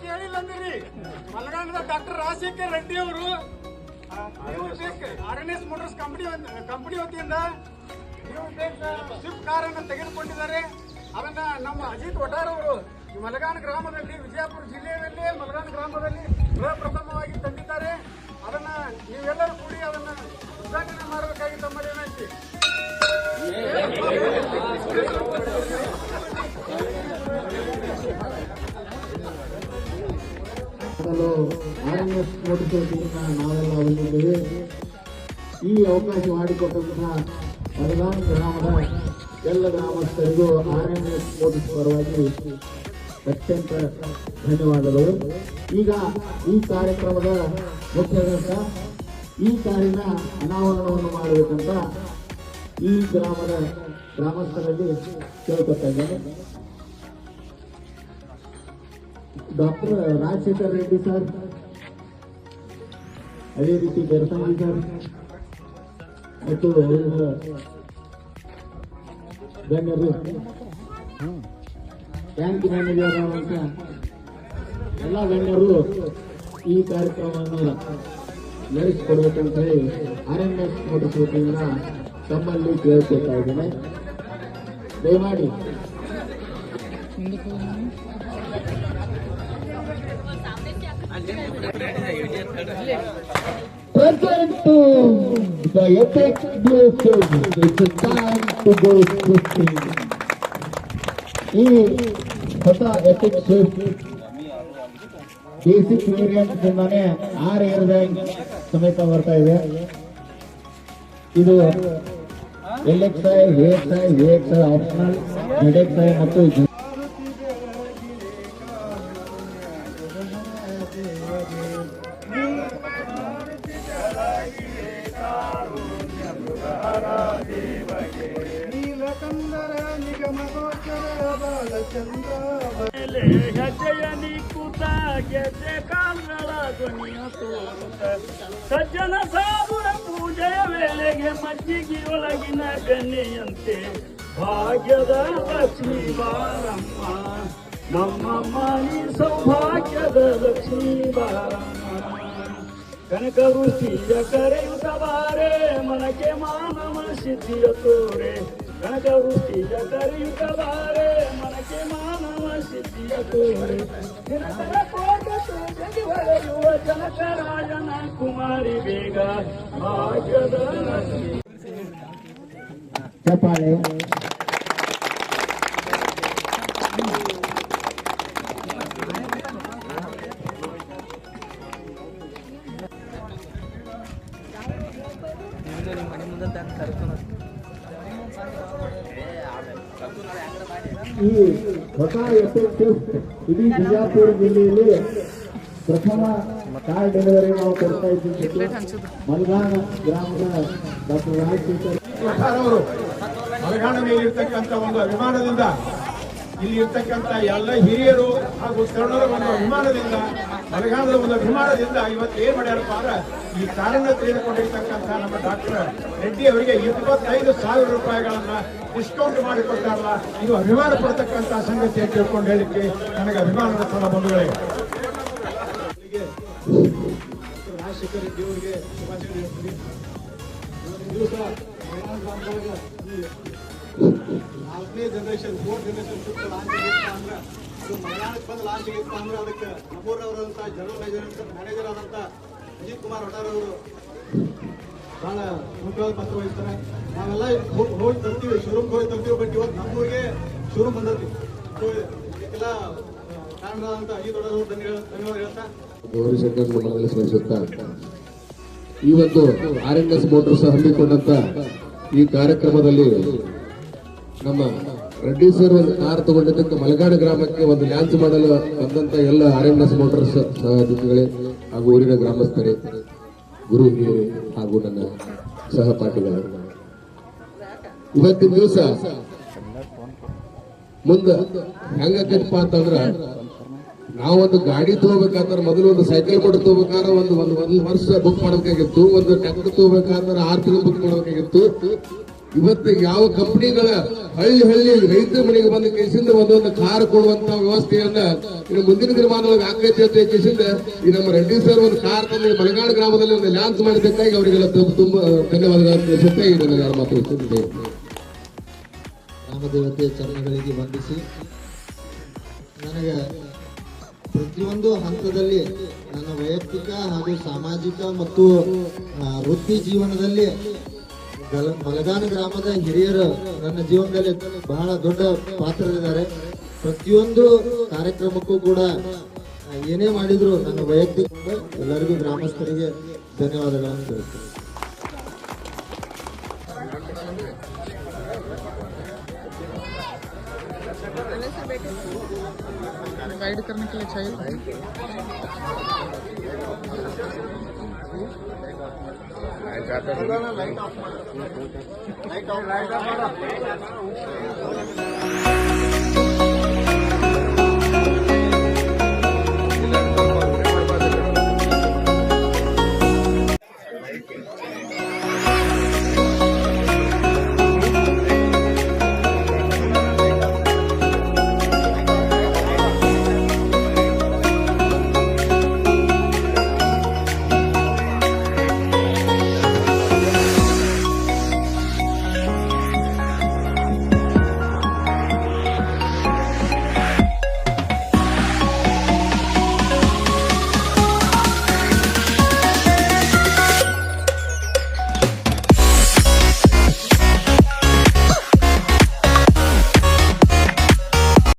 ಕೇಳಿಲ್ಲಂದಿರಿ ಮಲಗಾಣದ doctor Rajashekhar Reddy ಅವರು RNS motors company ವತಿಯಿಂದ Swift ಕಾರನ್ನು ತೆಗೆದುಕೊಂಡಿದ್ದಾರೆ. ಅದನ್ನ ನಮ್ಮ ಅಜಿತ್ ವಟಾರ್ ಅವರು ಮಲಗಾಣ ಗ್ರಾಮದಲ್ಲಿ, ವಿಜಯಪುರ ಜಿಲ್ಲೆಯಲ್ಲಿ ಮಲಗಾಣ ಗ್ರಾಮದಲ್ಲಿ ಪ್ರಪ್ರಥಮವಾಗಿ ತಂದಿದ್ದಾರೆ. ಅದನ್ನ ನೀವೆಲ್ಲರೂ ಕೂಡಿ ಅದನ್ನ ಉದ್ಘಾಟನೆ ಮಾಡಬೇಕಾಗಿ ತಮ್ಮಲ್ಲಿ ವಿನಂತಿ. RNS ಮೋಟರ್ಸ್ ನಾವೆಲ್ಲ ಬಂದಿದ್ದೇವೆ. ಈ ಅವಕಾಶ ಮಾಡಿಕೊಟ್ಟಂತಹ ಮಲಗಾಣ ಗ್ರಾಮದ ಎಲ್ಲ ಗ್ರಾಮಸ್ಥರಿಗೂ RNS ಮೋಟರ್ಸ್ ಪರವಾಗಿ ಅತ್ಯಂತ ಧನ್ಯವಾದಗಳು. ಈಗ ಈ ಕಾರ್ಯಕ್ರಮದ ಮುಖ್ಯದಂತ ಈ ಕಾರಿನ ಅನಾವರಣವನ್ನು ಮಾಡಬೇಕಂತ ಈ ಗ್ರಾಮದ ಗ್ರಾಮಸ್ಥರಲ್ಲಿ ಕೇಳ್ಕೊತಾ ಇದ್ದೇನೆ. ಡಾಕ್ಟರ್ ರಾಜಶೇಖರ್ ರೆಡ್ಡಿ ಸರ್, ಅದೇ ರೀತಿ ಬೆರಸಂಗಿ ಸರ್ ಮತ್ತು ಗಣ್ಯರು, ಬ್ಯಾಂಕ್ ಮ್ಯಾನೇಜರ್ ಅಂತ ಎಲ್ಲ ಗಣ್ಯರು ಈ ಕಾರ್ಯಕ್ರಮವನ್ನು ನಡೆಸಿಕೊಡ್ಬೇಕಂತ ಹೇಳಿ RNS ಮೋಟರ್ಸ್ ವತಿಯಿಂದ ತಮ್ಮಲ್ಲಿ ಕೇಳ್ಕೊಳ್ತಾ ಇದ್ದೇನೆ. ದಯಮಾಡಿ present to the epic blue film. It's a time to go twisting. ಈ ಹೊಸ ಎಪಿಕ್ ಸ್ವಿಫ್ಟ್ ಬೇಸಿಕ್ ವೇರಿಯಂಟ್ ಇಂದಾನೆ R ಬ್ಯಾಂಕ್ ಸಮೇತ ಬರ್ತಾ ಇದೆ. ಇದು LXi, VXi, VXi optional, ZXi ಮತ್ತು ಹೆಜ್ಜೆಯನಿ ಕೂತ ಗೆಜ್ಜೆ ಕಾಲ್ಗಳ ಧ್ವನಿಯ ತೋರುತ್ತ ಸಜ್ಜನ ಸಾಧುರ ಪೂಜೆಯ ವೇಳೆಗೆ ಮಜ್ಜಿಗೆಯೊಳಗಿನ ಬೆಣ್ಣೆಯಂತೆ ಭಾಗ್ಯದ ಲಕ್ಷ್ಮೀ ಬಾರಮ್ಮ, ನಮ್ಮಮ್ಮ ನೀ ಸೌಭಾಗ್ಯದ ಲಕ್ಷ್ಮೀ ಬಾರಮ್ಮ. ಕನಕವೃಷ್ಟಿಯ ಕರೆಯುತ್ತ ಬಾರೆ ಮನಕ್ಕೆ ಮಾನವ ಸಿದ್ಧಿಯ ತೋರೆ, ಕನಕವೃಷ್ಟಿಯ ಕರೆಯುತ್ತ ಬಾರೆ ಮನಕ್ಕೆ ಮಾನವ ಸಿದ್ಧಿಯ ತೋರೆ. ನಿರಂತರ ಕೋಟ ಜಗಿ ಹೊಳೆಯುವ ಜನಕರಾಯನ ಕುಮಾರಿ ಬೇಗ ಭಾಗ್ಯದ ಲಕ್ಷ್ಮೀ. ಚಪ್ಪಾಳೆ. ಈ ಹೊಸ ಎಫೆಕ್ಟಿವ್ ಇಡೀ ಬಿಜಾಪುರ ಜಿಲ್ಲೆಯಲ್ಲಿ ಪ್ರಥಮ ಕಾರ್ ಡೆಲಿವರಿ ನಾವು ಕೊಡ್ತಾ ಇದ್ದೀವಿ. ಮಲಗಾಣ ಗ್ರಾಮದ ಡಾಕ್ಟರ್ ರಾಜಶೇಖರ್ ಅವರು ಮಲಗಾಣ ಮೇಲಿರ್ತಕ್ಕಂಥ ಒಂದು ಅಭಿಮಾನದಿಂದ ಇಲ್ಲಿ ಇರ್ತಕ್ಕಂಥ ಎಲ್ಲ ಹಿರಿಯರು ಹಾಗೂ ತರುಣರ ಒಂದು ಅಭಿಮಾನದಿಂದ, ಮಲಗಾಣದ ಒಂದು ಅಭಿಮಾನದಿಂದ ಇವತ್ತು ಏನ್ ಮಾಡ್ಯಾರಪ್ಪ ಅಂದ್ರೆ ಈ ಕಾರನ್ನ ತೆಗೆದುಕೊಂಡಿರ್ತಕ್ಕಂಥ ನಮ್ಮ ಡಾಕ್ಟರ್ ರೆಡ್ಡಿ ಅವರಿಗೆ 25,000 ರೂಪಾಯಿಗಳನ್ನ ಡಿಸ್ಕೌಂಟ್ ಮಾಡಿಕೊಟ್ಟಾರಲ್ಲ, ಇದು ಅಭಿಮಾನ ಪಡ್ತಕ್ಕಂಥ ಸಂಗತಿ ಅಂತ ತಿಳ್ಕೊಂಡು ಹೇಳಿಕ್ಕೆ ನನಗೆ ಅಭಿಮಾನದ ಸಲ ಬಂಧುಗಳೇ. ರಾಜಶೇಖರ್ ರೆಡ್ಡಿ ಅವರಿಗೆ ಶುಭಾಶಯ ಹೇಳ್ತೀನಿ. ದಿವಸ ನಾಲ್ಕನೇ ಜನರೇಷನ್, 4th ಜನರೇಷನ್ ಲಾಂಚ್ ಆಗಿತ್ತು ಅಂದ್ರೆ ಅದು ಮಲಯಾಳಕ್ಕೆ ಬಂದು ಲಾಂಚ್ ಆಗಿತ್ತು ಅಂದ್ರೆ ಅದಕ್ಕೆ ನಮ್ಮೂರವರಂತ ಜನರಲ್ ಮ್ಯಾನೇಜರ್ ಆದಂತ ಅಜಿತ್ ಕುಮಾರ್ ವಟಾರ್ ಅವರು ಬಹಳ ಮುಖ್ಯವಾದ ಪಾತ್ರ ವಹಿಸ್ತಾರೆ. ನಾವೆಲ್ಲ ಹೋಗಿ ತರ್ತೀವಿ, ಶೋರೂಮ್ ಹೋಗಿ ತರ್ತೀವಿ, ಬಟ್ ಇವತ್ತು ನಮ್ಮೂರಿಗೆ ಶೋರೂಮ್ ಬಂದೈತಿ. ಇದಕ್ಕೆಲ್ಲ ಕಾರಣರಾದಂತ ಅಜಿತ್ ವಟಾರ್ ಅವರು ಧನ್ಯವಾದ ಹೇಳ್ತಾ ಗೌರಿಶಂಕರ್ ಮಂಡಲದಲ್ಲಿ ಸ್ಮರಿಸುತ್ತಾ ಈ ಒಂದು RNS ಮೋಟರ್ಸ್ ಹಮ್ಮಿಕೊಂಡಂತ ಈ ಕಾರ್ಯಕ್ರಮದಲ್ಲಿ ನಮ್ಮ ರೆಡ್ಡಿ ಸರ್ ಒಂದು ಕಾರ್ ತಗೊಂಡಿದ್ದಕ್ಕೆ ಮಲಗಾಣ ಗ್ರಾಮಕ್ಕೆ ಒಂದು ಲಾಂಚ್ ಮಾಡಲು ಬಂದಂತ ಎಲ್ಲ RNS ಮೋಟರ್ಸ್ ಸಹೋದ್ಯೋಗಿಗಳೇ ಹಾಗೂ ಊರಿನ ಗ್ರಾಮಸ್ಥರೇ, ಗುರು ಹಿರಿಯರೇ ಹಾಗೂ ನನ್ನ ಸಹಪಾಠಿಗಳು, ಇವತ್ತಿನ ದಿವಸ ಮುಂದೆ ಹೆಂಗಪ್ಪ ಅಂತಂದ್ರ ನಾವೊಂದು ಗಾಡಿ ತಗೋಬೇಕಾದ್ರೆ ಮೊದಲು ಒಂದು ಸೈಕಲ್ ಕೂಡ ತಗೋಬೇಕಾದ್ರೆ ಒಂದು ವರ್ಷ ಬುಕ್ ಮಾಡಬೇಕಾಗಿತ್ತು, ಒಂದು ಟ್ರ್ಯಾಕ್ಟರ್ ತಗೋಬೇಕಾದ್ರೆ 6 ತಿಂಗಳು ಬುಕ್ ಮಾಡಬೇಕಾಗಿತ್ತು. ಇವತ್ತು ಯಾವ ಕಂಪನಿಗಳ ಹಳ್ಳಿ ರೈತರ ಮನೆಗೆ ಬಂದ ಕೇಸಿಂದ ಒಂದೊಂದು ಕಾರ್ ಕೊಡುವಂತ ವ್ಯವಸ್ಥೆಯನ್ನ ಇನ್ನು ಮುಂದಿನ ದಿನಮಾನವಾಗಿ ಆಕೈತಿ ಅಂತ ಕೇಸಿಂದ ಈ ನಮ್ಮ ರೆಡ್ಡಿ ಸರ್ ಒಂದು ಕಾರ್ ತಂದು ಮಲಗಾಡ ಗ್ರಾಮದಲ್ಲಿ ಒಂದು ಲಾಂಚ್ ಮಾಡಿದ್ದಕ್ಕಾಗಿ ಅವರಿಗೆಲ್ಲ ತುಂಬಾ ಧನ್ಯವಾದಗಳನ್ನು ತಿಳಿಸುತ್ತಾ ಈ ನನ್ನ ಮಾತು ಗ್ರಾಮದೇವತೆಯ ಚರಣಗಳಿಗೆ ವಂದಿಸಿ ನನಗೆ ಪ್ರತಿಯೊಂದು ಹಂತದಲ್ಲಿ ನನ್ನ ವೈಯಕ್ತಿಕ ಹಾಗೂ ಸಾಮಾಜಿಕ ಮತ್ತು ವೃತ್ತಿ ಜೀವನದಲ್ಲಿ ಮಲಗಾನ ಗ್ರಾಮದ ಹಿರಿಯರು ನನ್ನ ಜೀವನದಲ್ಲಿ ಬಹಳ ದೊಡ್ಡ ಪಾತ್ರರಿದ್ದಾರೆ. ಪ್ರತಿಯೊಂದು ಕಾರ್ಯಕ್ರಮಕ್ಕೂ ಕೂಡ ಏನೇ ಮಾಡಿದ್ರು ನನ್ನ ವೈಯಕ್ತಿಕ ಎಲ್ಲರಿಗೂ ಗ್ರಾಮಸ್ಥರಿಗೆ ಧನ್ಯವಾದಗಳನ್ನು ತಿಳಿಸ್ತೇನೆ. गाइड करने के लिए चाहिए